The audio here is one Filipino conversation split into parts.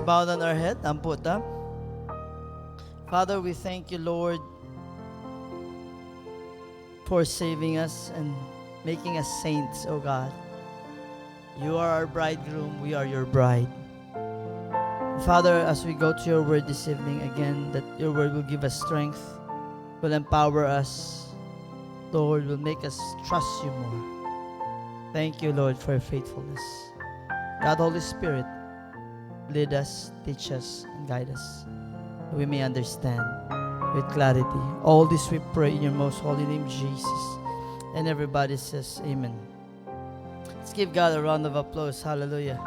bow down our head. Ampo ta. Father, we thank you, Lord, for saving us and making us saints, O God. You are our bridegroom. We are your bride. Father, as we go to your word this evening again, that your word will give us strength, will empower us, Lord, will make us trust you more. Thank you, Lord, for your faithfulness. God, Holy Spirit, lead us, teach us, and guide us, that we may understand with clarity. All this we pray in your most holy name, Jesus. And everybody says, Amen. Let's give God a round of applause. Hallelujah.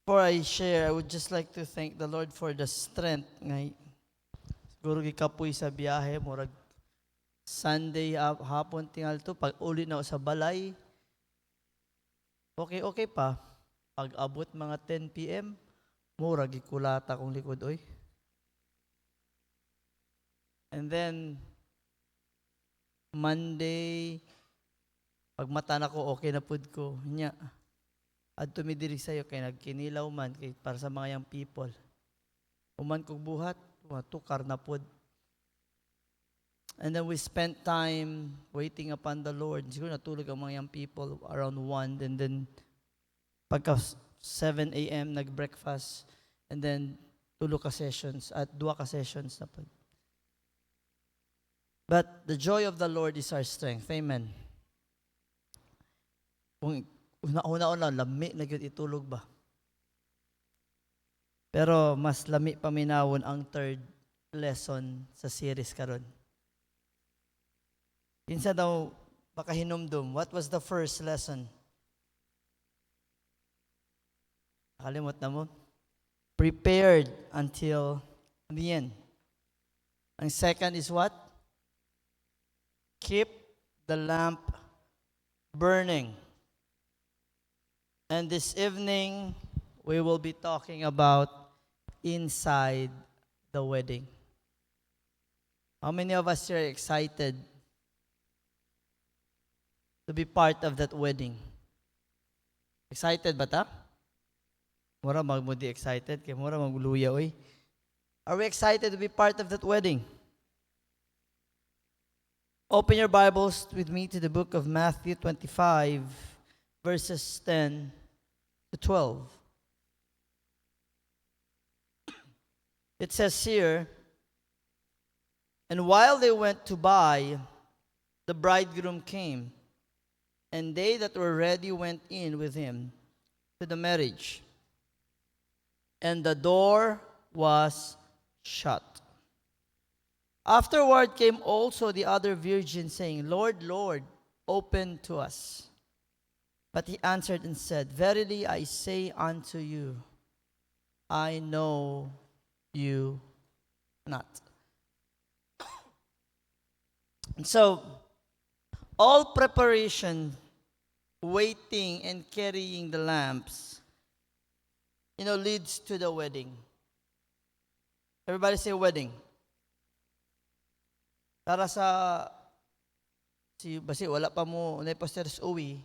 Before I share, I would just like to thank the Lord for the strength. Siguro gikapoy sa biyahe, murag Sunday hapon tingal to, pag uli na ako sa balay, okay pa. Pag abot mga 10 p.m., murag gikulata kong likod, oy. And then, Monday, pag mata na ko, okay na pud ko. Nya, at tumidiri sa'yo, kay nagkinilaw man, kay para sa mga young people. Uman kong buhat, tukar na pud. And then we spent time waiting upon the Lord. Siguro natulog ang mga young people around 1. And then, pagka 7 a.m., nag-breakfast. And then, tulo ka sessions. At 2 ka sessions na pud. But the joy of the Lord is our strength. Amen. Kung una-una, lami na yun itulog ba? Pero mas lami paminawon ang third lesson sa series karon. Kinsa daw makahinumdum? What was the first lesson? Nakalimot na mo? Prepared until the end. Ang second is what? Keep the lamp burning. And this evening, we will be talking about inside the wedding. How many of us are excited to be part of that wedding? Excited ba ta? Mura magmudi excited, kaya mura magluya oy. Are we excited to be part of that wedding? Open your Bibles with me to the book of Matthew 25, verses 10 to 12. It says here, and while they went to buy, the bridegroom came, and they that were ready went in with him to the marriage, and the door was shut. Afterward came also the other virgins, saying, Lord, Lord, open to us. But he answered and said, Verily I say unto you, I know you not. And so, all preparation, waiting and carrying the lamps, leads to the wedding. Everybody say wedding. Para sa, basi wala pa mo, na pastors uwi,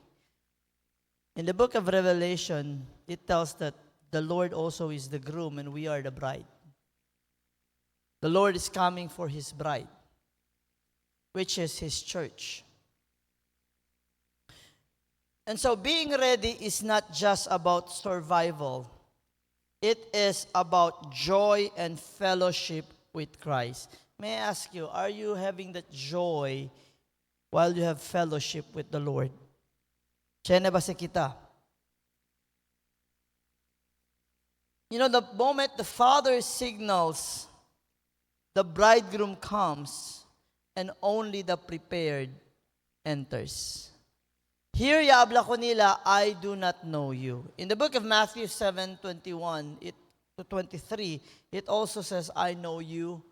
in the book of Revelation, it tells that the Lord also is the groom and we are the bride. The Lord is coming for his bride, which is his church. And so being ready is not just about survival. It is about joy and fellowship with Christ. May I ask you, are you having that joy while you have fellowship with the Lord? Siya na ba si kita? The moment the Father signals, the bridegroom comes, and only the prepared enters. Here, yaabla ko nila, I do not know you. In the book of Matthew 7:21 to 23, it also says, I know you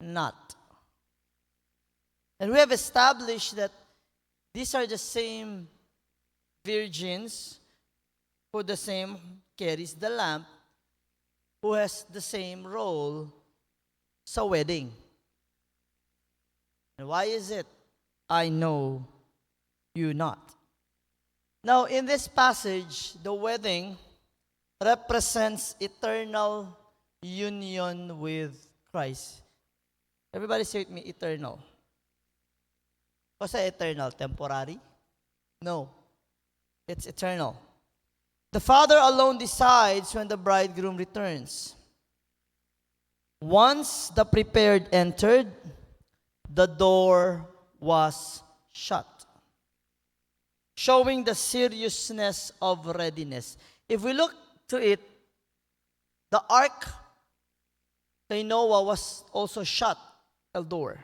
not. And we have established that these are the same virgins who the same carries the lamp, who has the same role sa wedding. And why is it? I know you not. Now, in this passage, the wedding represents eternal union with Christ. Everybody say with me, eternal. What's eternal? Temporary? No. It's eternal. The Father alone decides when the bridegroom returns. Once the prepared entered, the door was shut, showing the seriousness of readiness. If we look to it, the ark kay Noah was also shut, a door.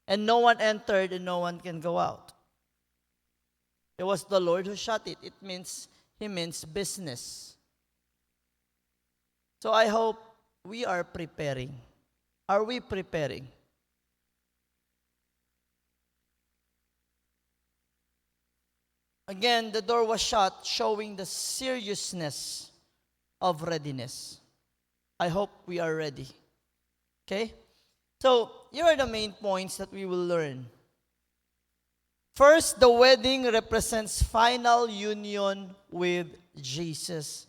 And no one entered and no one can go out. It was the Lord who shut it. He means business. So I hope we are preparing. Are we preparing? Again, the door was shut, showing the seriousness of readiness. I hope we are ready. Okay? So, here are the main points that we will learn. First, the wedding represents final union with Jesus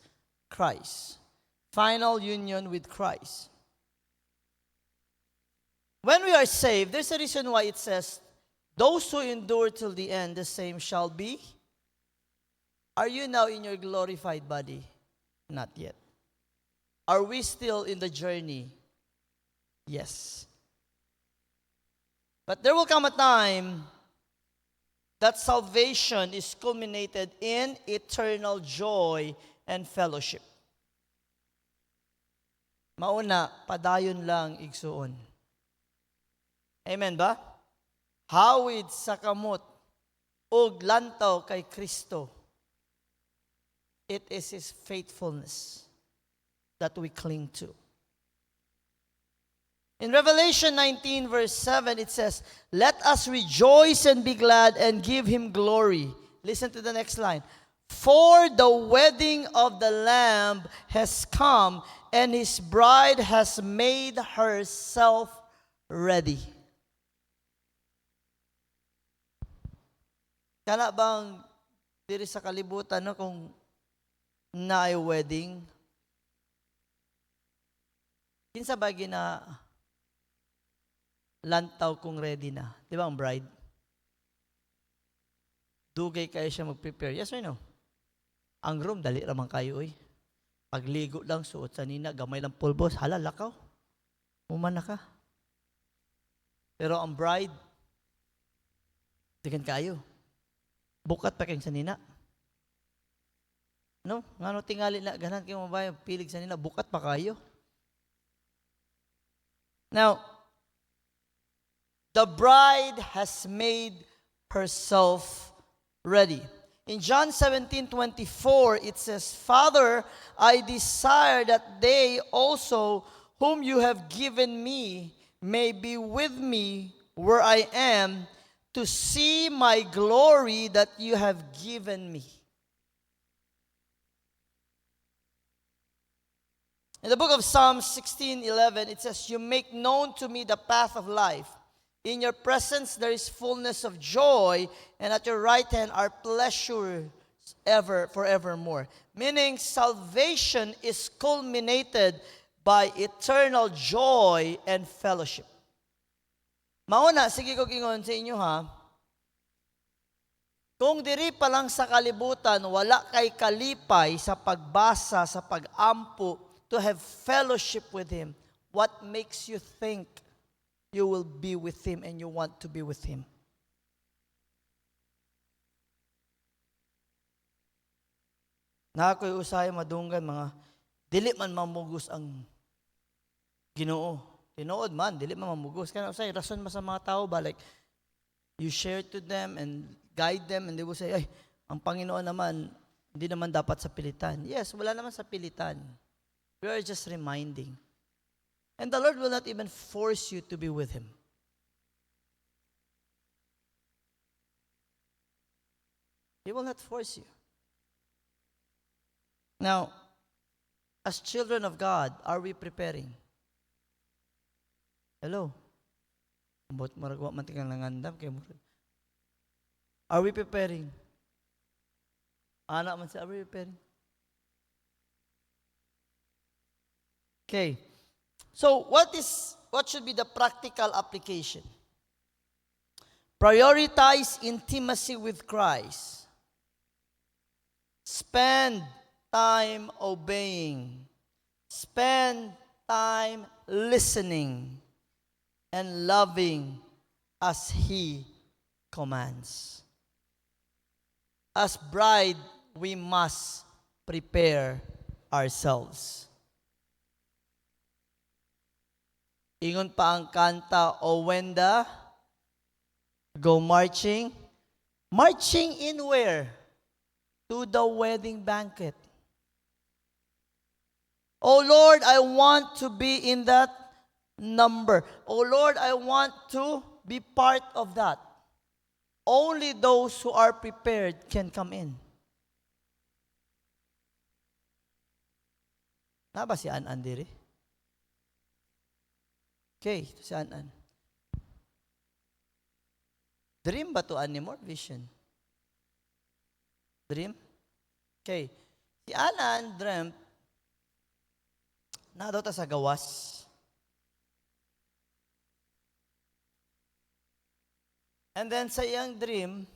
Christ. Final union with Christ. When we are saved, there's a reason why it says, those who endure till the end, the same shall be. Are you now in your glorified body? Not yet. Are we still in the journey? Yes. But there will come a time that salvation is culminated in eternal joy and fellowship. Mauna, padayon lang igsuon. Amen ba? Hawid sa kamot, ug lantaw kay Kristo. It is His faithfulness that we cling to. In Revelation 19 verse 7, it says, let us rejoice and be glad and give Him glory. Listen to the next line. For the wedding of the Lamb has come, and His bride has made herself ready. Kana bang diri sa kalibutan no, kung na ay wedding? Kinsa ba gina lantaw kung ready na? Di ba ang bride? Dugay kayo siya mag-prepare. Yes or no? Ang groom, dali ramang kayo eh. Pagligo lang, suot sa nina, gamay lang pulbos, halalakaw. Umana ka. Pero ang bride, digan kayo. Bukat pa kayong sa nina. No? Ngano tingali na, ganan kayo mabayan, pilig sa nina, bukat pa kayo. Now, the bride has made herself ready. In John 17:24, it says, Father, I desire that they also whom you have given me may be with me where I am, to see my glory that you have given me. In the book of Psalms 16:11, it says, you make known to me the path of life. In your presence there is fullness of joy, and at your right hand are pleasures forevermore. Meaning, salvation is culminated by eternal joy and fellowship. Mauna, sige ko gingon sa inyo ha, kung diri pa lang sa kalibutan, wala kay kalipay sa pagbasa, sa pagampo, to have fellowship with Him, what makes you think you will be with Him and you want to be with Him? Nakakoy usay madunggan mga dili man mamugos ang Ginoo. Tinuod man, dili man mamugos. Kaya usay rason man sa mga tao ba, like you share to them and guide them and they will say, ay, ang Panginoon naman hindi naman dapat sa pilitan. Yes, wala naman sa pilitan. We are just reminding. And the Lord will not even force you to be with Him. He will not force you. Now, as children of God, are we preparing? Hello? Ambot maragwa man tikang nangandam kay murag. Are we preparing? Anak man siya, are we preparing? Okay. So, what should be the practical application? Prioritize intimacy with Christ. Spend time obeying. Spend time listening and loving as He commands. As bride, we must prepare ourselves. Ingon pa ang kanta, O when the go marching. Marching in where? To the wedding banquet. Oh Lord, I want to be in that number. Oh Lord, I want to be part of that. Only those who are prepared can come in. Na ba si An diri? Okay, ito si An. Dream ba to An more vision? Dream? Okay. Si An dreamt na daw ta sa gawas. And then sa iyang dream,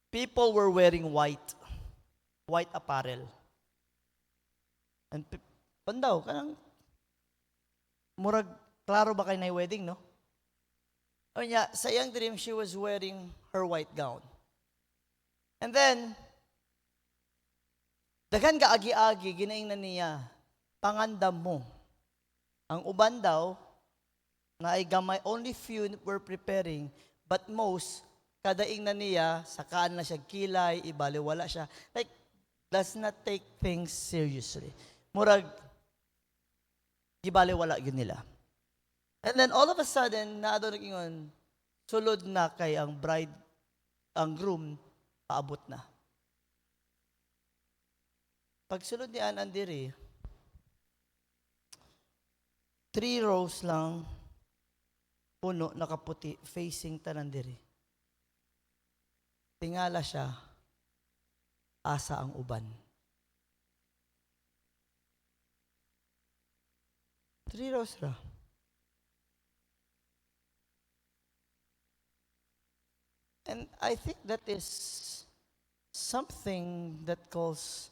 people were wearing white apparel. And pandaw, kanang murag, klaro ba kayo na wedding, no? O niya, sa iyang dream, she was wearing her white gown. And then, daghan ka agi-agi, ginaing na niya, pangandam mo. Ang uban daw, na ay gamay, only few were preparing, but most, kadaing na niya, sakaan na siya kilay, ibaliwala siya. Like, does not take things seriously. Murag, ibaliwala yun nila. And then all of a sudden, naado nag-ingon, sulod na kay ang bride, ang groom, paabot na. Pag sulod ni An diri, 3 rows lang, puno, nakaputi, facing tanan diri. Tingala siya, asa ang uban. 3 rows ra. And I think that is something that calls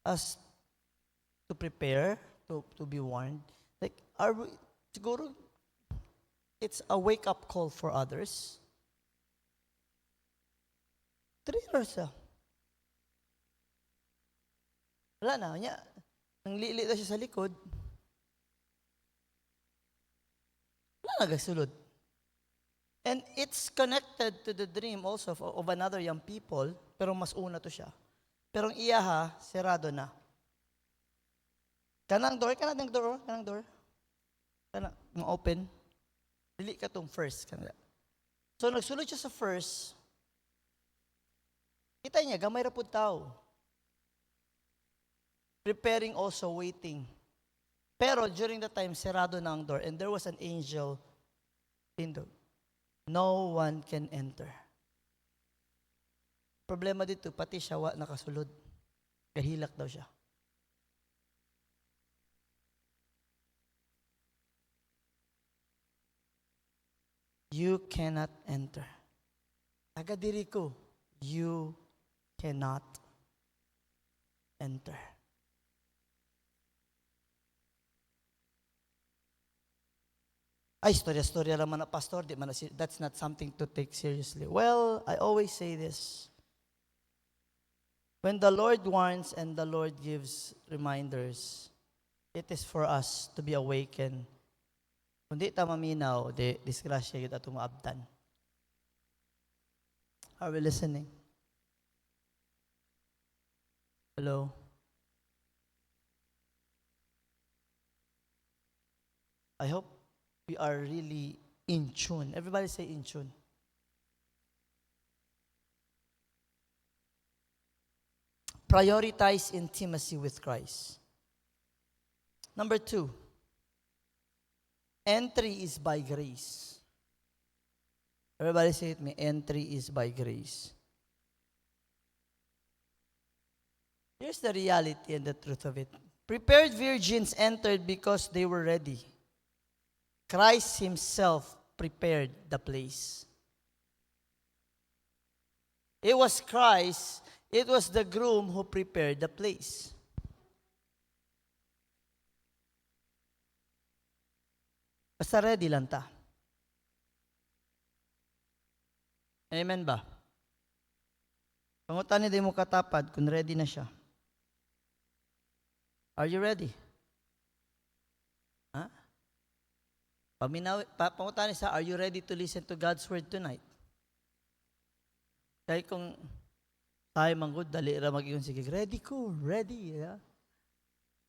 us to prepare, to be warned. Like, are we, siguro, it's a wake-up call for others. 3 hours ah. Wala na, niya. Nanglili na siya sa likod. Wala na gasulod. And it's connected to the dream also of another young people, pero mas una to siya. Pero ang iya ha, serado na. Kanang door, kanang door. Kanang open. Dili ka tong first. So nagsulod siya sa first. Kita niya, gamay ra pud tao. Preparing also, waiting. Pero during the time, serado na ang door and there was an angel in the no one can enter. Problema dito, pati siya nakasulod. Kahilak daw siya. You cannot enter. Taga-diri ko, you cannot enter. Ay, storya naman na pastor, di man na, that's not something to take seriously. Well, I always say this. When the Lord warns and the Lord gives reminders, it is for us to be awakened. Kung di ta maminaw, di disgrasya yun atong maabtan. Are we listening? Hello? I hope we are really in tune. Everybody say in tune. Prioritize intimacy with Christ. Number 2, entry is by grace. Everybody say it with me. Entry is by grace. Here's the reality and the truth of it. Prepared virgins entered because they were ready. Christ himself prepared the place. It was Christ, it was the groom who prepared the place. Basta ready lang ta. Amen ba? Pangutan ni mo katapad kung ready na siya. Are you ready? Ha? Pangutan ni sa, are you ready to listen to God's word tonight? Kaya kung tayo manggod, dali ra mag-iyon, sige, ready ko, ready. Yeah?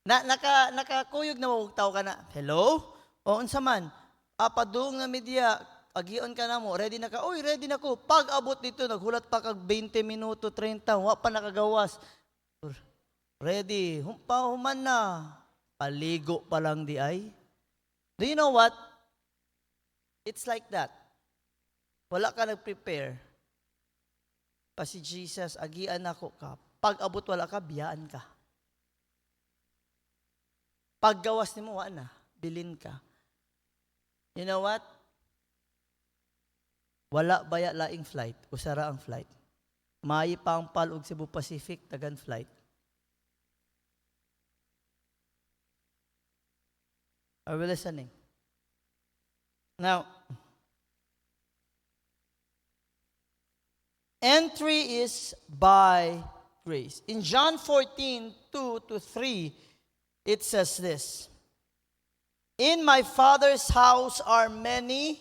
Nakakuyog na mawagtaw ka na, hello? O unsa man, apadung na media, agion ka na mo, ready na ka, oy, ready na ko. Pag abot dito, naghulat pa kag 20 minuto, 30, wa pa nakagawas. Ready, human na. Paligo pa lang di ay. Do you know what? It's like that. Wala ka nag-prepare. Pa si Jesus, agian ako ka. Pag abot wala ka, biyaan ka. Pag gawas ni mo, wala na. Bilin ka. You know what? Wala baya laing flight. Usara ang flight. Maayi pa ang palug Cebu Pacific, tagan flight. Are we listening? Now, entry is by grace. In John 14:2-3, it says this. In my Father's house are many.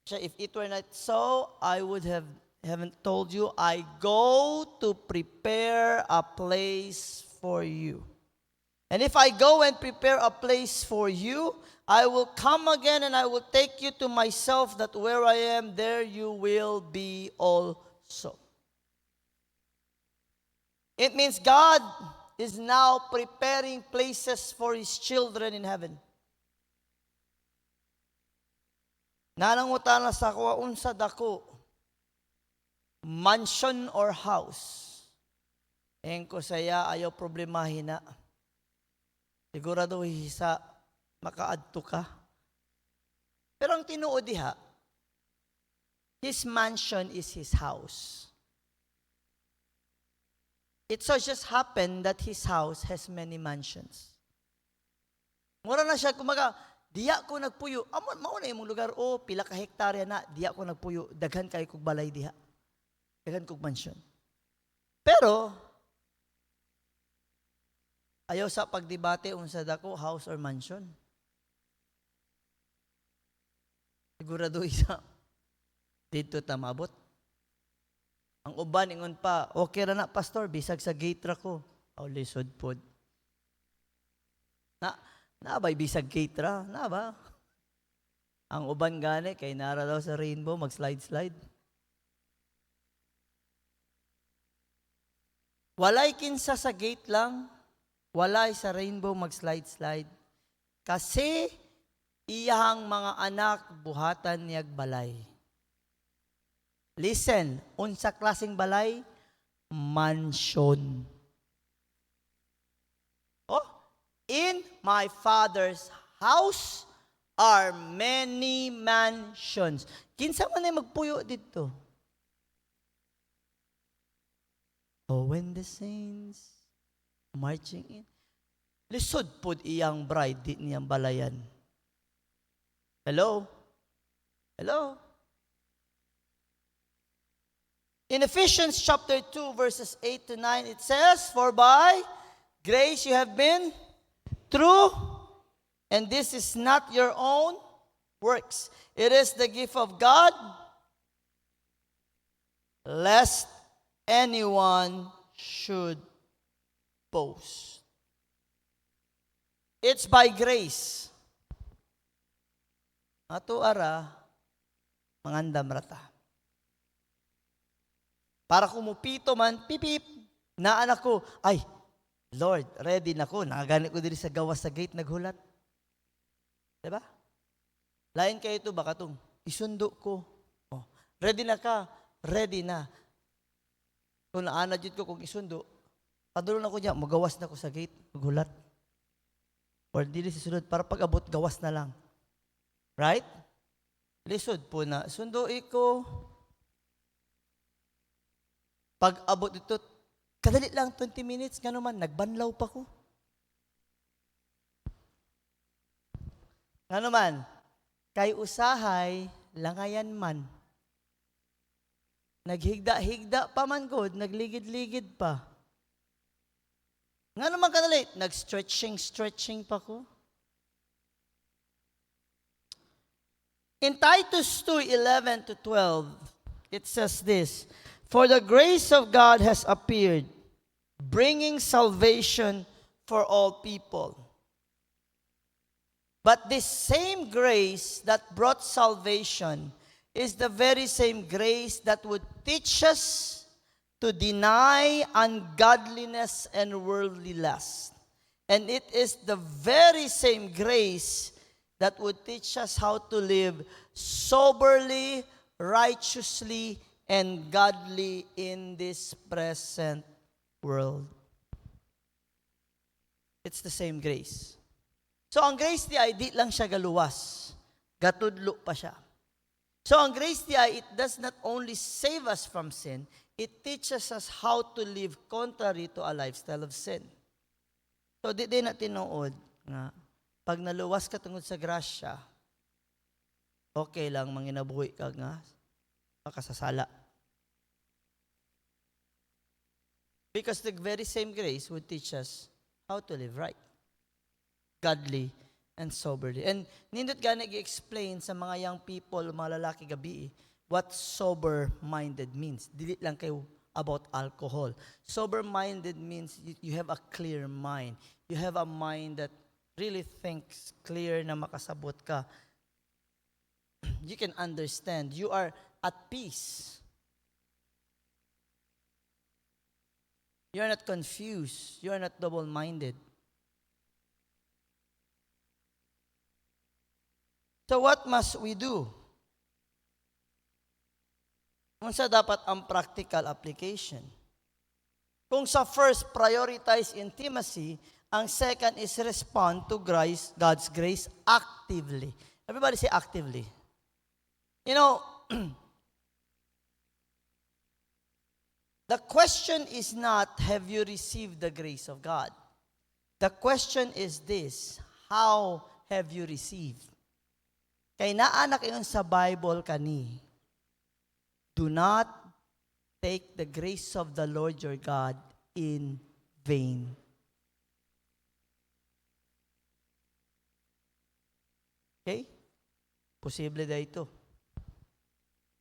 If it were not so, I would haven't told you. I go to prepare a place for you. And if I go and prepare a place for you, I will come again and I will take you to myself, that where I am, there you will be also. It means God is now preparing places for His children in heaven. Nanangutan na sa kuwa unsa dako, mansion or house. Engko saya ayaw problemahin na. Sigurado hisa makaadto ka. Pero ang tinuod diha, His mansion is His house. It so just happened that His house has many mansions. Mura na siya, kumaga, diya ko nagpuyo. Mauna yung lugar, pila ka hektarya na, diya ko nagpuyo. Daghan kayo kong balay diha. Daghan kong mansion. Pero, ayaw sa pagdebate unsa dako, house or mansion. Sigurado isa, dito tamabot. Ang uban ingon pa, okay ra na pastor, bisag sa gate ra ko. Aw lisod pod. Na ba bisag gate ra? Na ba? Ang uban gani kay nara daw sa rainbow mag-slide. Walay kinsa sa gate lang, walay sa rainbow mag-slide. Kasi iyang mga anak buhatan niyag balay. Listen, unsa klaseng balay? Mansion. In my Father's house are many mansions. Kinsa man ay magpuyo dito? When the saints marching in. Lisod pod iyang bride di niyang balayan. Hello? In Ephesians chapter 2, verses 8-9, it says, for by grace you have been through, and this is not your own works. It is the gift of God, lest anyone should boast. It's by grace. Ato ara, mangandam rata. Para kumupito man, pipip, na anak ko, ay, Lord, ready na ko. Nakaganit ko diri sa gawas sa gate, naghulat. Diba? Lain kayo ito, baka itong, isundo ko. Oh, ready na ka? Ready na. Kung naanad yun ko kung isundo, padulong na ko niya, magawas na ko sa gate, magulat. Or dili si sunod, para pag-abot, gawas na lang. Right? Lisod po na, sundo ko. Pag-abot ito, kadali lang 20 minutes, nga naman, nagbanlaw pa ko. Nga naman, kay usahay, langayan man. Naghigda-higda pa man good, nagligid-ligid pa. Nga naman kadali, nag-stretching pa ko. In Titus 2:11-12, it says this, "For the grace of God has appeared, bringing salvation for all people." But this same grace that brought salvation is the very same grace that would teach us to deny ungodliness and worldly lust. And it is the very same grace that would teach us how to live soberly, righteously, and godly in this present world. It's the same grace. So ang grace di ay di lang siya galuwas, gatudlo pa siya. So ang grace di ay, it does not only save us from sin, it teaches us how to live contrary to a lifestyle of sin. So di na tinuod nga, pag naluwas ka tungod sa grasya, okay lang manginabuhi ka nga, makasasala. Because the very same grace would teach us how to live right, godly, and soberly. And nindot gana i-explain sa mga young people, mga lalaki gabi, what sober-minded means. Dili lang kayo about alcohol. Sober-minded means you have a clear mind. You have a mind that really thinks clear na makasabot ka. You can understand. You are at peace. You are not confused. You are not double-minded. So what must we do? Unsa dapat ang practical application? Kung sa first, prioritize intimacy, ang second is respond to God's grace actively. Everybody say actively. You know, the question is not, have you received the grace of God? The question is this, how have you received? Kay naanak yun sa Bible kani, do not take the grace of the Lord your God in vain. Okay? Posible da ito.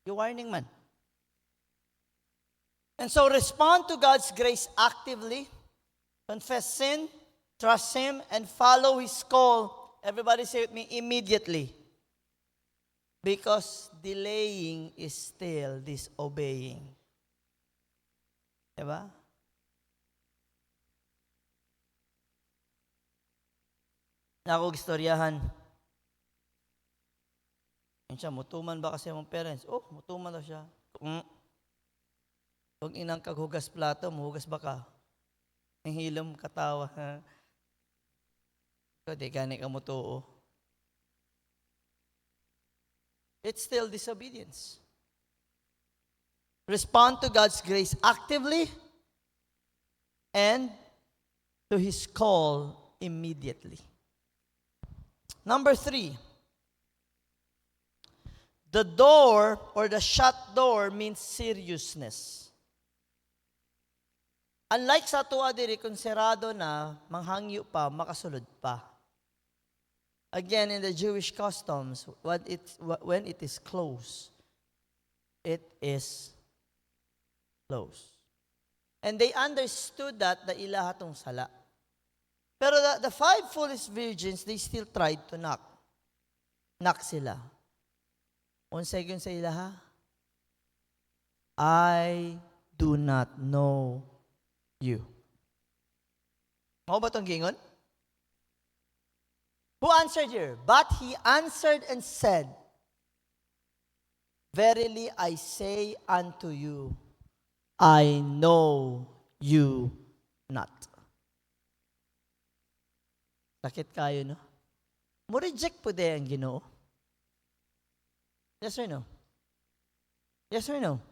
You warning man. And so respond to God's grace actively, confess sin, trust Him, and follow His call. Everybody say with me, immediately. Because delaying is still disobeying. Diba? Nakog istoryahan. Yan siya, mutuman ba kasi mong parents? Oh, mutuman daw siya. Huwag inang kaghugas plato, muhugas ba ka? Ang hilom katawa. Ikaw, di gani ka mutuo. It's still disobedience. Respond to God's grace actively and to His call immediately. Number 3, the door or the shut door means seriousness. Unlike sa tuwa diri, kung serado na, manghangyo pa, makasulod pa. Again, in the Jewish customs, when it is closed, it is closed. And they understood that the ilahatong sala. Pero the 5 foolish virgins, they still tried to knock. Knock sila. Unsay gyud sa ilaha? I do not know you. Mao ba tong gingon? Who answered here? But he answered and said, Verily I say unto you, I know you not. Sakit kayo, no? Mo reject po din ang Ginoo. Yes or no? Yes or no?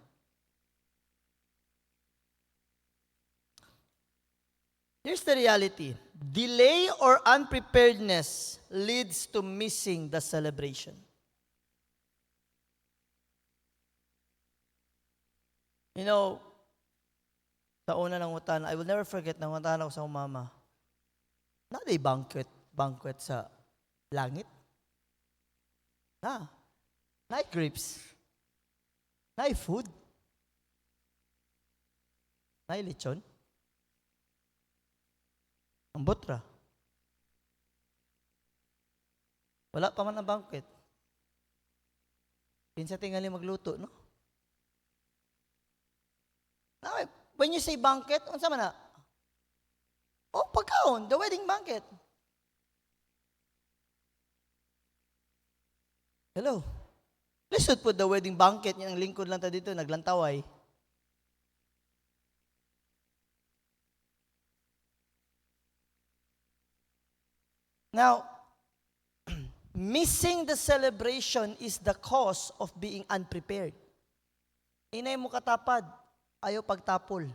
Here's the reality. Delay or unpreparedness leads to missing the celebration. You know, sa una ng utana, I will never forget, nang utana ko sa mama, na di banquet sa langit. Na grapes. Na food. Na lechon. Ang botra. Wala pa man ang banquet. Pinsa tingali magluto, no? Now, when you say banquet, unsa man na? Oh, pagkaon, the wedding banquet. Hello. Lisod po the wedding banquet, yung lingkod lang ta dito, naglantaway. Now, missing the celebration is the cause of being unprepared. Inay mo katapad, ayaw pagtapol.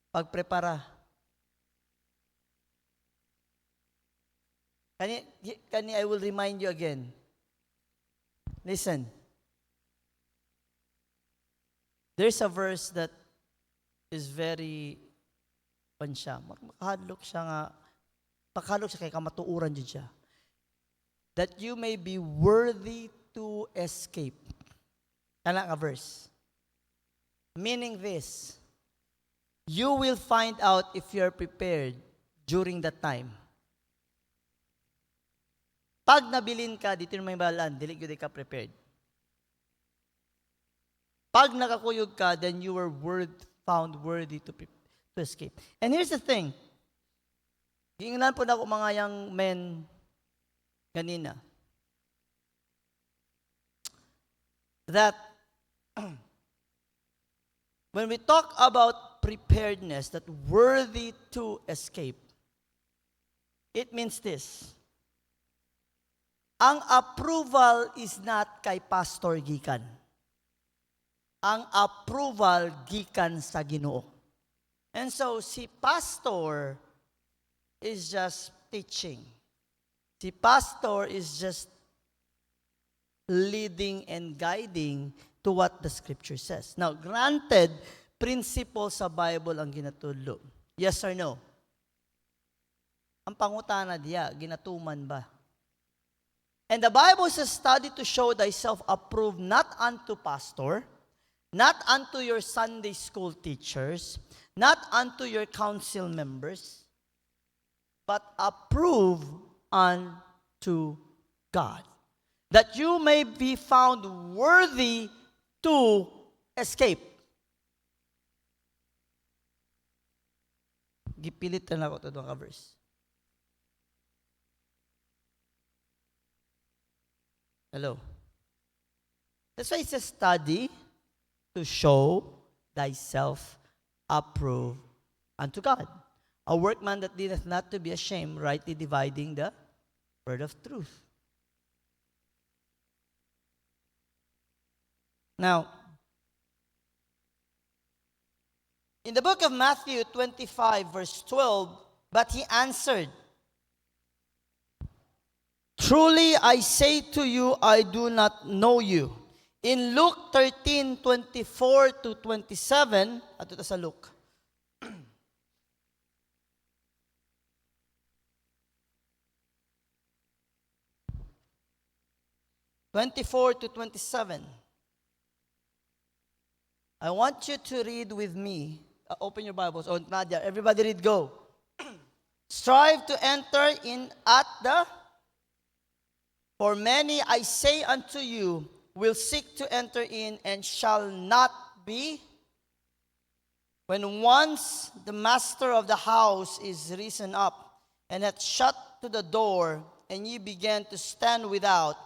Pagprepara. Kani I will remind you again. Listen. There's a verse that is very makahadlok siya kay kamatuuran dyan siya. That you may be worthy to escape. Kana nga verse. Meaning this, you will find out if you're prepared during that time. Pag nabilin ka, dito may balaan, dili gyud ka prepared. Pag nakakuyog ka, then you were found worthy to escape. And here's the thing. Giingnan po na ako mga young men kanina. That when we talk about preparedness, that worthy to escape, it means this. Ang approval is not kay pastor gikan. Ang approval gikan sa Ginoo. And so si pastor is just teaching. Si pastor is just leading and guiding to what the scripture says. Now, granted, principle sa Bible ang ginatudlo. Yes or no? Ang pangutana diya, ginatuman ba? And the Bible says, study to show thyself approved not unto pastor, not unto your Sunday school teachers, not unto your council members, but approved unto God, that you may be found worthy to escape. Gipilit na ako ito doon ka verse. Hello. That's why it says, study to show thyself approved unto God. A workman that needeth not to be ashamed, rightly dividing the word of truth. Now, in the book of Matthew 25, verse 12, but he answered, truly I say to you, I do not know you. In Luke 13, 24 to 27, ato sa Luke. 24 to 27. I want you to read with me. Open your Bibles. Oh, Nadia, everybody read, go. Strive to enter in at the, for many I say unto you, will seek to enter in and shall not be. When once the master of the house is risen up and hath shut to the door, and ye begin to stand without,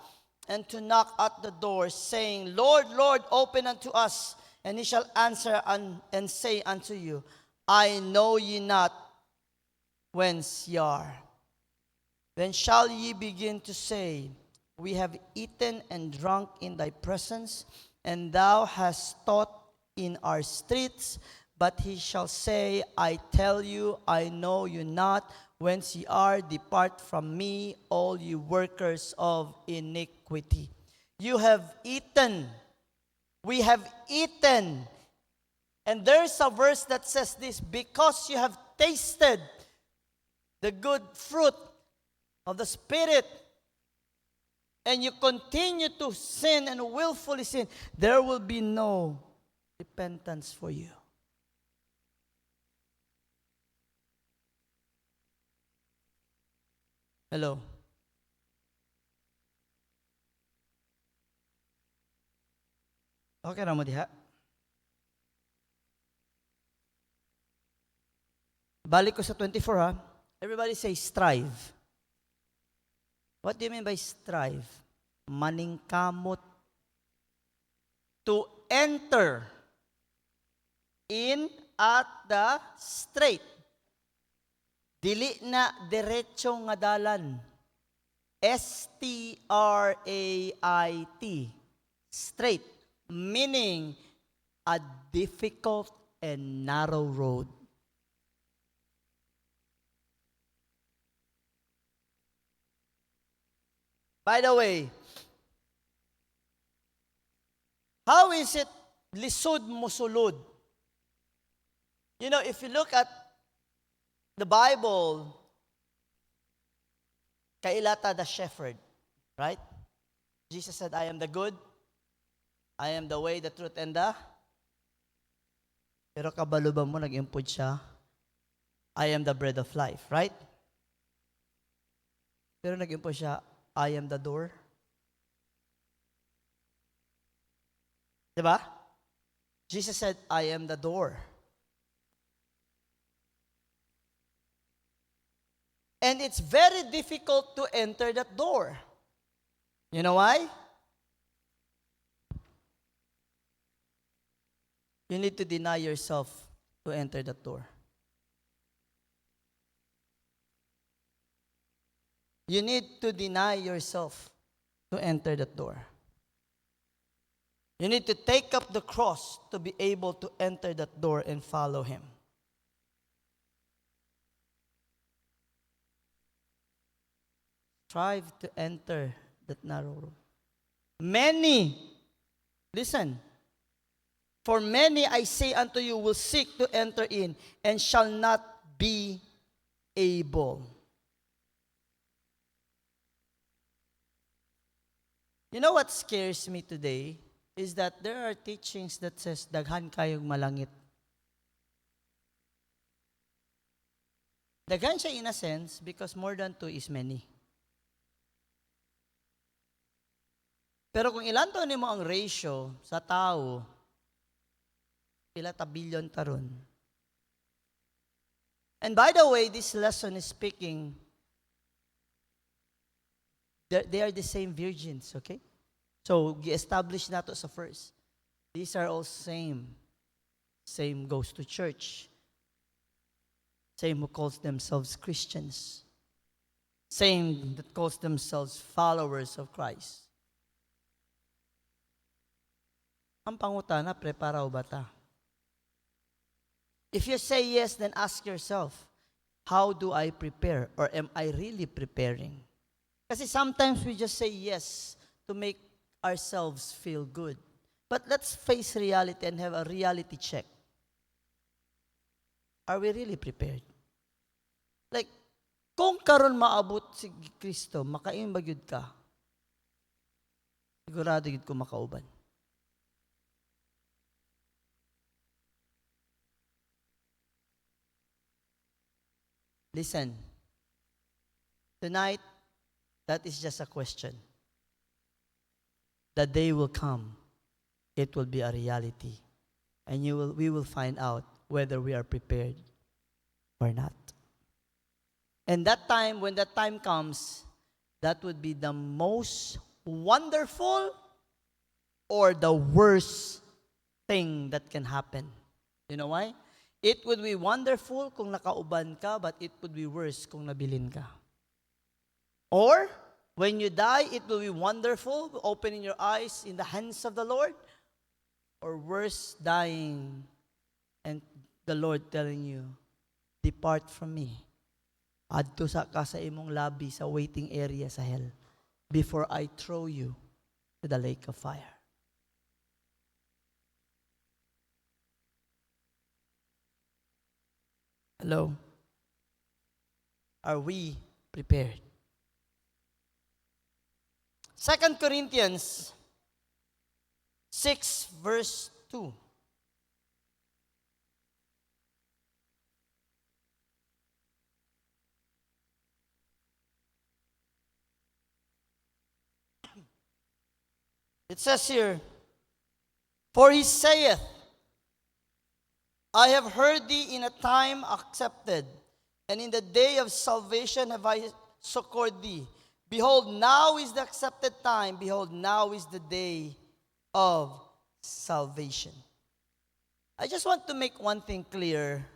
and to knock at the door, saying, Lord, Lord, open unto us. And he shall answer and say unto you, I know ye not whence ye are. Then shall ye begin to say, We have eaten and drunk in thy presence, and thou hast taught in our streets. But he shall say, I tell you, I know you not whence ye are. Depart from me, all you workers of iniquity. You have eaten. We have eaten. And there's a verse that says this, because you have tasted the good fruit of the Spirit, and you continue to sin and willfully sin, there will be no repentance for you. Hello? Okay na mo diha? Balik ko sa 24 ha. Everybody say strive. What do you mean by strive? Maningkamot. To enter in at the straight. Dili na diretso nga dalan. S-T-R-A-I-T. Straight. Meaning, a difficult and narrow road. By the way, how is it lisod musulod? You know, if you look at the Bible, kailata the shepherd, right? Jesus said, I am the good, I am the way, the truth, and the... Pero kabaluban mo, nag-input siya, I am the bread of life, right? Pero nag-input siya, I am the door. Diba? Jesus said, I am the door. And it's very difficult to enter that door. You know why? You need to deny yourself to enter that door. You need to deny yourself to enter that door. You need to take up the cross to be able to enter that door and follow Him. Strive to enter that narrow road. Many, listen, for many, I say unto you, will seek to enter in and shall not be able. You know what scares me today is that there are teachings that says, daghan kayong malangit. Daghan siya in a sense because more than two is many. Pero kung ilanto nimo ang ratio sa tao, pila ta billion taron. And by the way, this lesson is speaking, they are the same virgins, okay? So, gi-establish nato sa first. These are all same. Same goes to church. Same who calls themselves Christians. Same that calls themselves followers of Christ. Ang pangutana, preparaw ba ta? If you say yes, then ask yourself, how do I prepare? Or am I really preparing? Kasi sometimes we just say yes to make ourselves feel good. But let's face reality and have a reality check. Are we really prepared? Like, kung karon maabot si Kristo, makain ba gyud ka? Sigurado gyud ko makauban. Listen, tonight, that is just a question. The day will come, it will be a reality, and we will find out whether we are prepared or not. And that time, when that time comes, that would be the most wonderful or the worst thing that can happen. You know why? It would be wonderful kung nakauban ka, but it would be worse kung nabilin ka. Or, when you die, it will be wonderful, opening your eyes in the hands of the Lord. Or worse, dying and the Lord telling you, depart from me. Adto sa ka sa imong labi sa waiting area sa hell before I throw you to the lake of fire. Hello? Are we prepared? 2 Corinthians 6 verse 2. It says here, for he saith, I have heard thee in a time accepted, and in the day of salvation have I succored thee. Behold, now is the accepted time. Behold, now is the day of salvation. I just want to make one thing clear.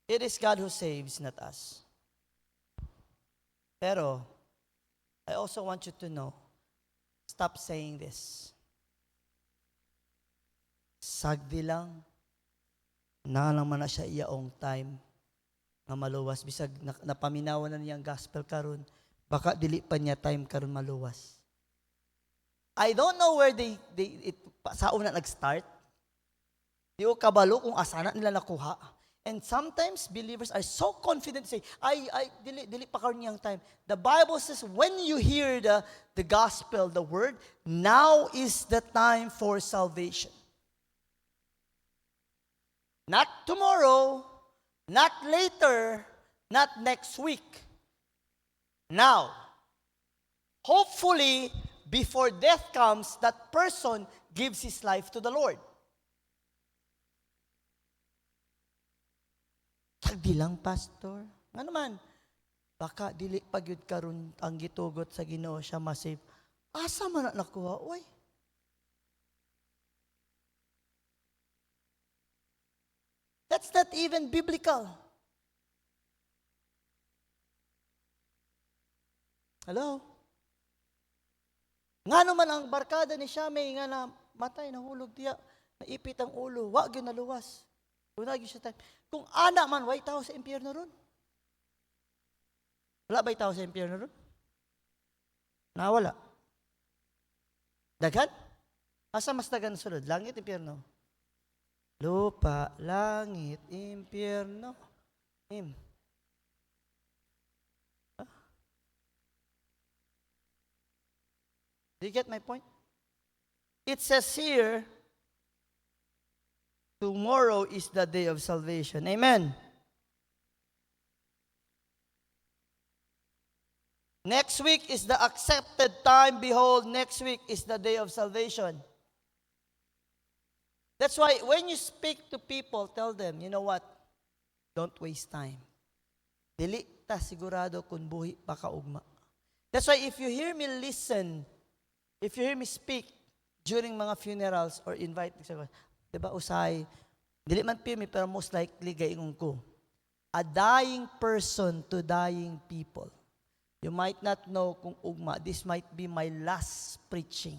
It is God who saves, not us. Pero, I also want you to know, stop saying this. Sagdi lang, na naman na siya iyaong time nga maluwas. Bisag napaminawan na niyang gospel karon, baka dili pa niya time karon maluwas. I don't know where sa una nag-start. Di ko kabalo kung asana nila nakuha. And sometimes believers are so confident say, dili pa karon niyang time. The Bible says when you hear the gospel, the word, now is the time for salvation. Not tomorrow, not later, not next week. Now, hopefully, before death comes, that person gives his life to the Lord. Sagdi lang, pastor. Nga naman, baka dili pagyud karon ang gitugot sa Ginoo siya masave. Asa man na nakuha? Uy. That's not even biblical. Hello? Nga naman ang barkada ni Shamay nga na matay, nahulog diya, naipit ang ulo, wag yun naluwas. Unagi siya time. Kung ana man, way tao sa impyerno ron. Wala ba'y tao sa impyerno ron? Nawala. Dagan? Asa mas dagan sulod? Langit, impyerno? Lupa, langit, impyerno. Do you get my point? It says here, tomorrow is the day of salvation. Amen. Next week is the accepted time. Behold, next week is the day of salvation. That's why when you speak to people, tell them, you know what? Don't waste time. Dili ta sigurado kung buhi pa kaugma. That's why if you hear me listen, if you hear me speak during mga funerals or invite, diba usay, dili man pirmi, pero most likely gaingon ko. A dying person to dying people. You might not know kung ugma. This might be my last preaching.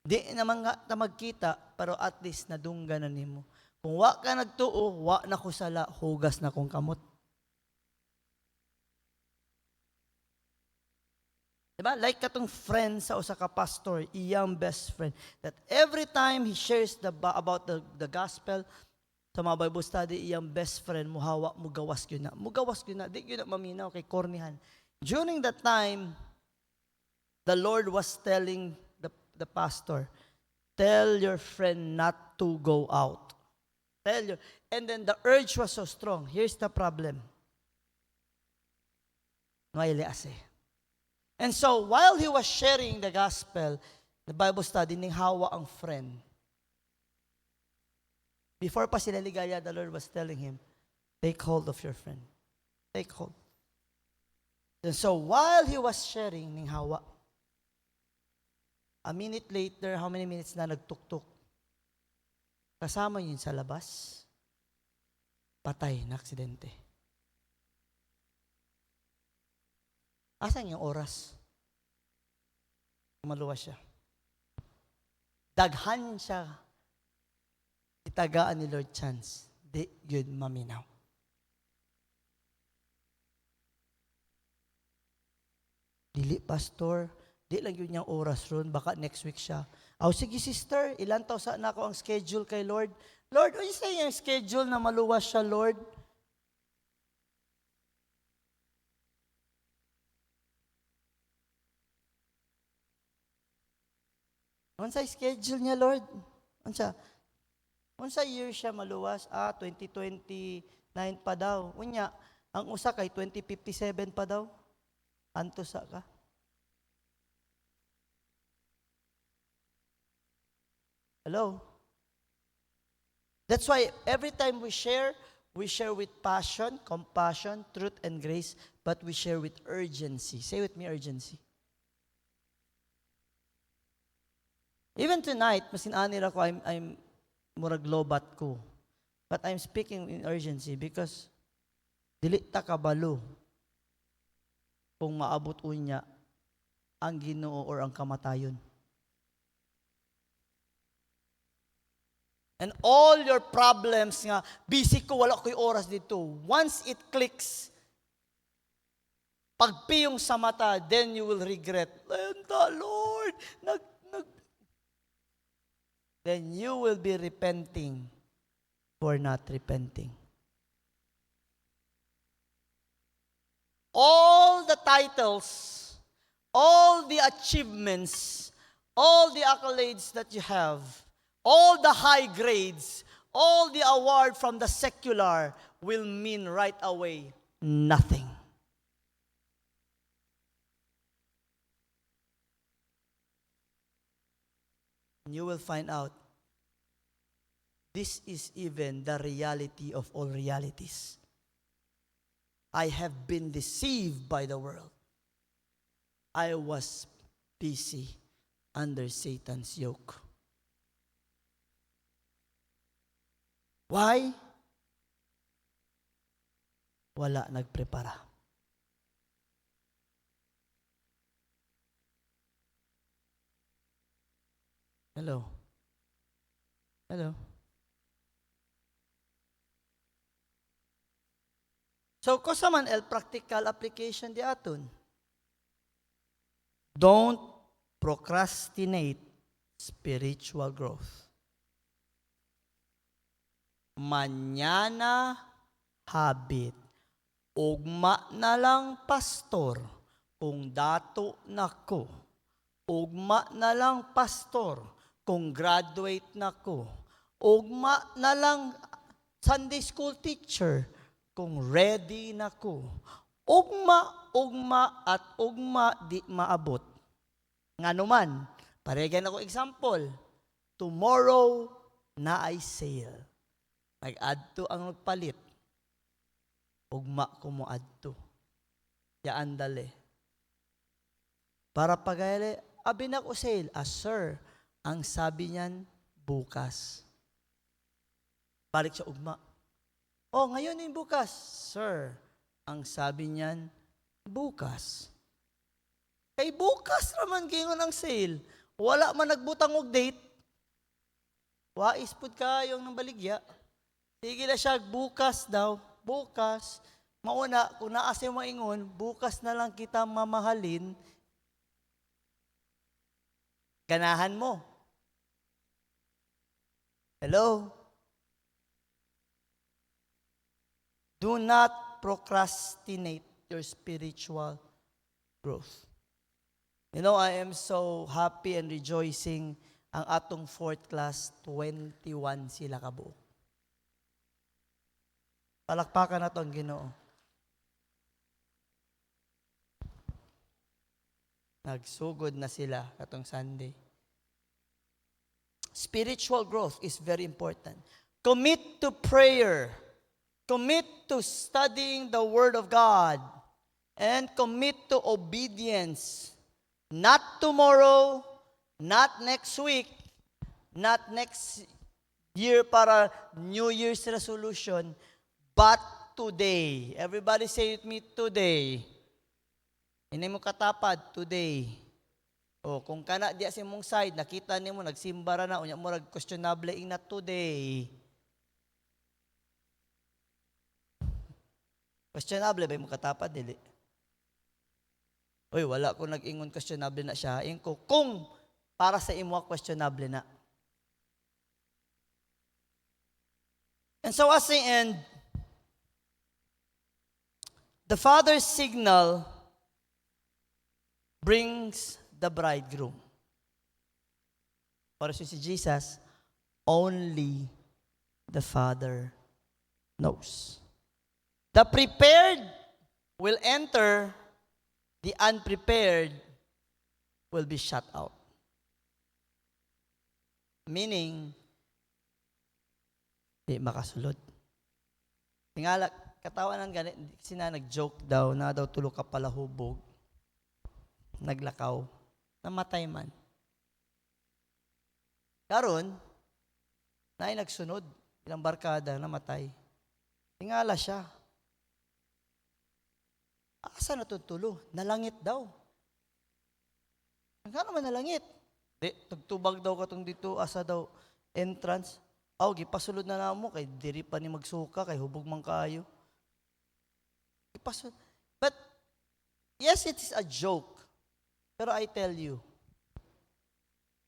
Di naman nga na magkita, pero at least nadunggan na nimo. Kung wa ka nagtuo, wa na ko sala, hugas na kong kamot. Diba? Like katong friend sa usa ka pastor, iyang best friend, that every time he shares about the gospel, sa mga Bible study, iyang best friend, muhawa, mugawas yun na. Mugawas yun na, di yun na maminaw kay kornihan. During that time, the Lord was telling the pastor, tell your friend not to go out. And then the urge was so strong. Here's the problem. And so, while he was sharing the gospel, the Bible study, ning hawa ang friend. Before pa sila ligaya, the Lord was telling him, Take hold of your friend. Take hold. And so while he was sharing ning Hawa, a minute later, how many minutes na nagtuktok? Kasama yun sa labas, patay na aksidente. Asan yung oras? Maluwas siya. Daghan siya. Itagaan ni Lord chance. Di yun maminaw. Dili, pastor. Di lang yun niyang oras ron. Baka next week siya. Aw, sige sister, ilan taw sa na ako ang schedule kay Lord? Lord, ano sa yung schedule na maluwas siya, Lord? Unsa schedule niya, Lord? Unsa year siya maluwas? 2029 pa daw. Unya, ang usa kay 2057 pa daw. Anto sa ka? Hello? That's why every time we share with passion, compassion, truth, and grace, but we share with urgency. Say with me, urgency. Even tonight, masin anir ako, I'm murag lobat ko. But I'm speaking in urgency because dili ta kabalo kung maabot unya ang Ginoo or ang kamatayon. And all your problems nga, busy ko, wala ko'y oras dito. Once it clicks, pagpiyong sa mata, then you will regret. Lord, then you will be repenting for not repenting. All the titles, all the achievements, all the accolades that you have, all the high grades, all the award from the secular will mean right away nothing. You will find out this is even the reality of all realities. I have been deceived by the world. I was busy under Satan's yoke. Why? Wala nagprepara. Hello? Hello? So, kosa man el practical application di aton. Don't procrastinate spiritual growth. Mañana habit. Ugma na lang pastor kung dato nako. Ugma na lang pastor kung graduate nako. Ugma na lang Sunday school teacher kung ready nako. Ugma at ugma di maabot. Nganuman, paregan ako example. Tomorrow na ay sale. Nag-adto ang nagpalit. Ugma ko mo adto. Yaan dali. Para pagayali, abi na ko sale. Sir, ang sabi niyan, bukas. Balik sa ugma. Ngayon yung bukas. Sir, ang sabi niyan, bukas. Kay bukas naman gingon ang sale. Wala man nagbutang og date. Wais pud kayong nang baligya. Sige na siya, bukas daw. Bukas. Mauna, kung naasay maingon, bukas na lang kita mamahalin. Ganahan mo. Hello? Do not procrastinate your spiritual growth. You know, I am so happy and rejoicing ang atong 4th class, 21 sila kabuo. Palakpakan na to ang Ginoo. Nagsugod na sila katong Sunday. Spiritual growth is very important. Commit to prayer Commit to studying the Word of God and commit to obedience. Not tomorrow, not next week, not next year para New Year's resolution, but today. Everybody say with me, today. Hindi mo katapad, today. O, kung kana diya sa imong side, nakita nimo nagsimbara na, unya mo questionable ing na today. Questionable ba mo katapad, dili? Uy, wala ko nag-ingon questionable na siya. Ingin ko, kung para sa imo questionable na. And so as I end, the Father's signal brings the bridegroom. Para si Jesus, only the Father knows. The prepared will enter, the unprepared will be shut out. Meaning, di makasulod. Tingala, katawanan ganit, sina nag-joke daw, na daw tulo ka pala hubog, naglakaw, namatay man. Karon, na nagsunod, ilang barkada, namatay. Tingala siya. Asa na tutulo? Nalangit daw. Ano man nalangit? Di, tugtubag daw katong dito, asa daw, entrance. Aw, gipasulod na namo kay diri pa ni magsuka, kay hubog man kaayo. Gipasulod. But, yes, it is a joke. Pero I tell you,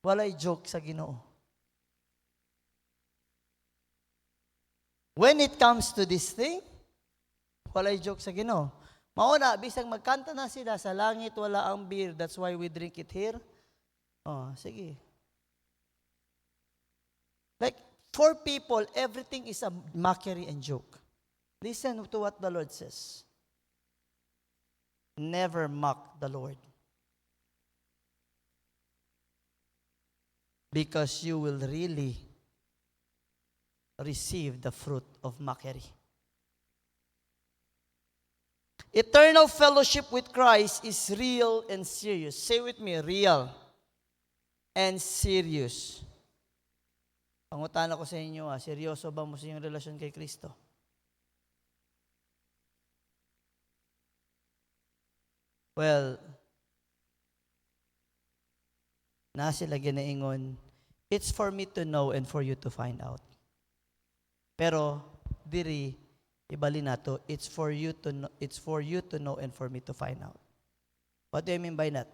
walay joke sa Ginoo. When it comes to this thing, walay joke sa Ginoo. Mauna, bisang magkanta na sila, sa langit wala ang beer, that's why we drink it here. Oh, sige. Like, for people, everything is a mockery and joke. Listen to what the Lord says. Never mock the Lord. Because you will really receive the fruit of mockery. Eternal fellowship with Christ is real and serious. Say with me, real and serious. Pangutan ako sa inyo, seryoso ba mo sa iyong relasyon kay Kristo? Well, na sila ginaingon, it's for me to know and for you to find out. Pero, diri, ibali nato, it's for you to know and for me to find out. What do I mean by that?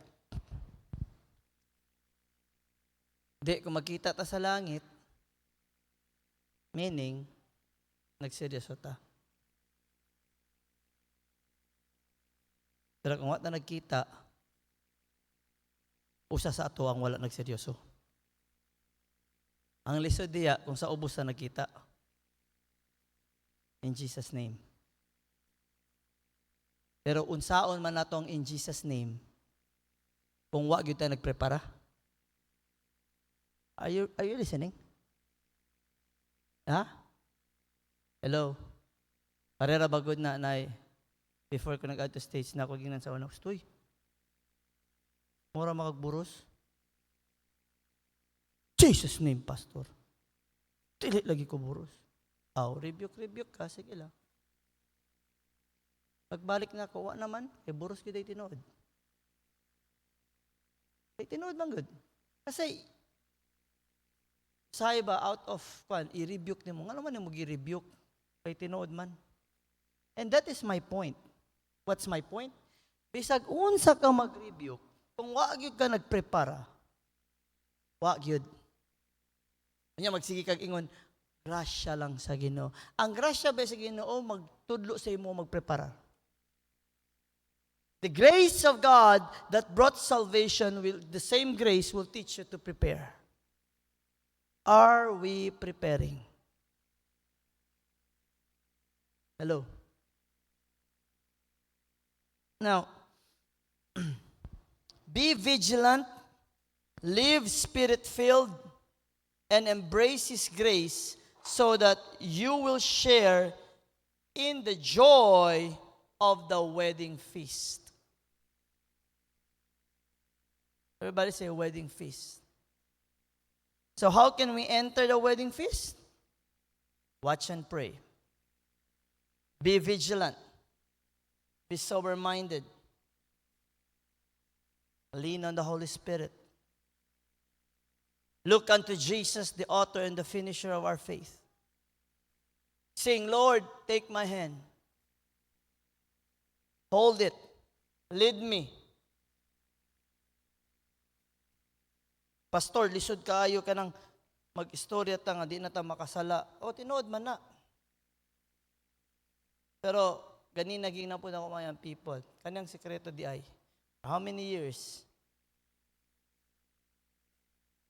Di, kung magkita ta sa langit, meaning, nagseryoso ta. Pero kung wala na nagkita, usa sa ato ang wala nagseryoso. Ang lisod diya, kung sa ubos na nagkita. In Jesus' name. Pero unsaon man natong in Jesus' name, kung wag yun tayo nagprepara. Are you listening? Ha? Hello? Parera bagod na, nay. Before ko nag-add to stage na ako ginan sa unang stoy. Mura makagburos. Jesus name, pastor. Dili lagi ko buros. Aw, rebuke ka, sige lang. Pagbalik na ako, wa naman, buros kita itinood. Itinood man good. Kasi, say ba, out of, i-rebuke ni mo, nga naman yung mag-i-rebuke, kay tinood man. And that is my point. What's my point? Bisag unsa ka mag-rebuke, kung wag yun ka nagprepara, wag yun. Kanya magsige kag ingon, grasya lang sa Ginoo. Ang grasya ba sa Ginoo, magtudlo sa imo magprepara. The grace of God that brought salvation, the same grace will teach you to prepare. Are we preparing? Hello? Now, be vigilant, live spirit-filled, and embrace His grace so that you will share in the joy of the wedding feast. Everybody say wedding feast. So how can we enter the wedding feast? Watch and pray. Be vigilant. Be sober-minded. Lean on the Holy Spirit. Look unto Jesus, the author and the finisher of our faith. Sing, Lord, take my hand. Hold it. Lead me. Pastor, lisod kaayo ka ng mag-istorya ta nga, di na ta makasala. O, tinood man na. Pero, ganin naging na po na ko mga people. Kanyang sekreto di ay. How many years?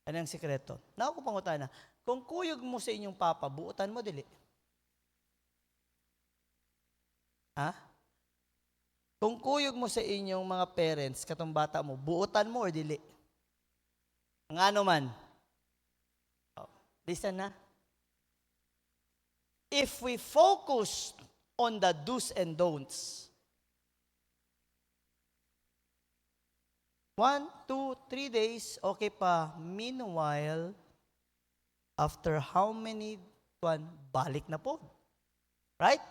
Kanyang sekreto. Na ako pangutana, kung kuyog mo sa inyong papa, buutan mo, dili. Ha? Kung kuyog mo sa inyong mga parents, katong bata mo, buutan mo or dili? Ang ano man. Oh, listen na. If we focus on the do's and don'ts, 1, 2, 3 days, okay pa. Meanwhile, after how many balik na po. Right?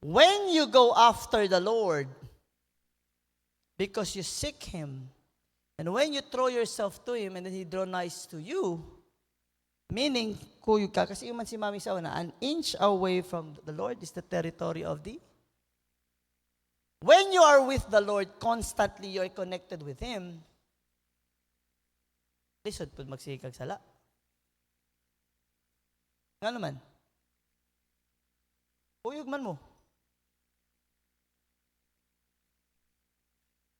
When you go after the Lord, because you seek Him, and when you throw yourself to Him and then He draw nigh to you, meaning, kuyog ka, kasi man si Mami sa una, an inch away from the Lord is the territory of the. When you are with the Lord, constantly you are connected with Him, lisod po magsikag sala. Nga naman? Kuyog man mo.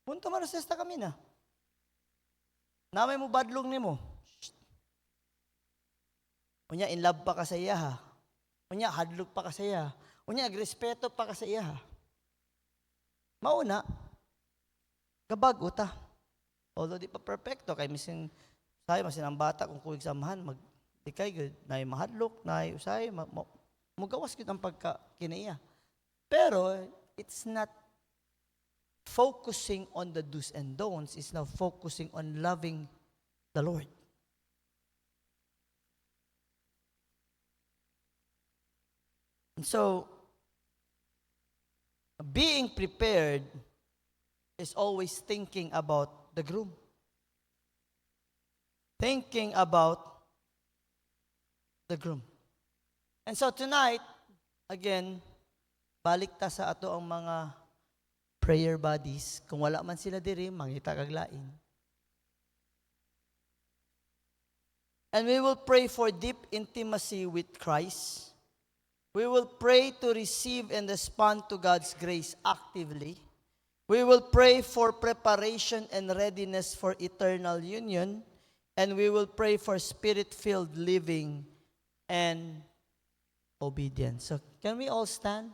Punta man sa kami na. Namay mo badlong ni mo. Unya, in love pa ka sa iya ha. Unya, hadlog pa ka sa iya. Unya, agrespeto pa ka sa iya ha. Mauna, kabago ta. Although di pa perfecto, kay mising sayo, masin ang bata kung kuwig samahan, di kay good, na mahadlok, na usay, magawas kita ang pagkakinaiya. Pero, it's not focusing on the do's and don'ts, is now focusing on loving the Lord. And so, being prepared is always thinking about the groom. Thinking about the groom. And so tonight, again, balik ta sa ato ang mga prayer buddies. Kung wala man sila diri, mangita kaglain. And we will pray for deep intimacy with Christ. We will pray to receive and respond to God's grace actively. We will pray for preparation and readiness for eternal union. And we will pray for spirit-filled living and obedience. So, can we all stand?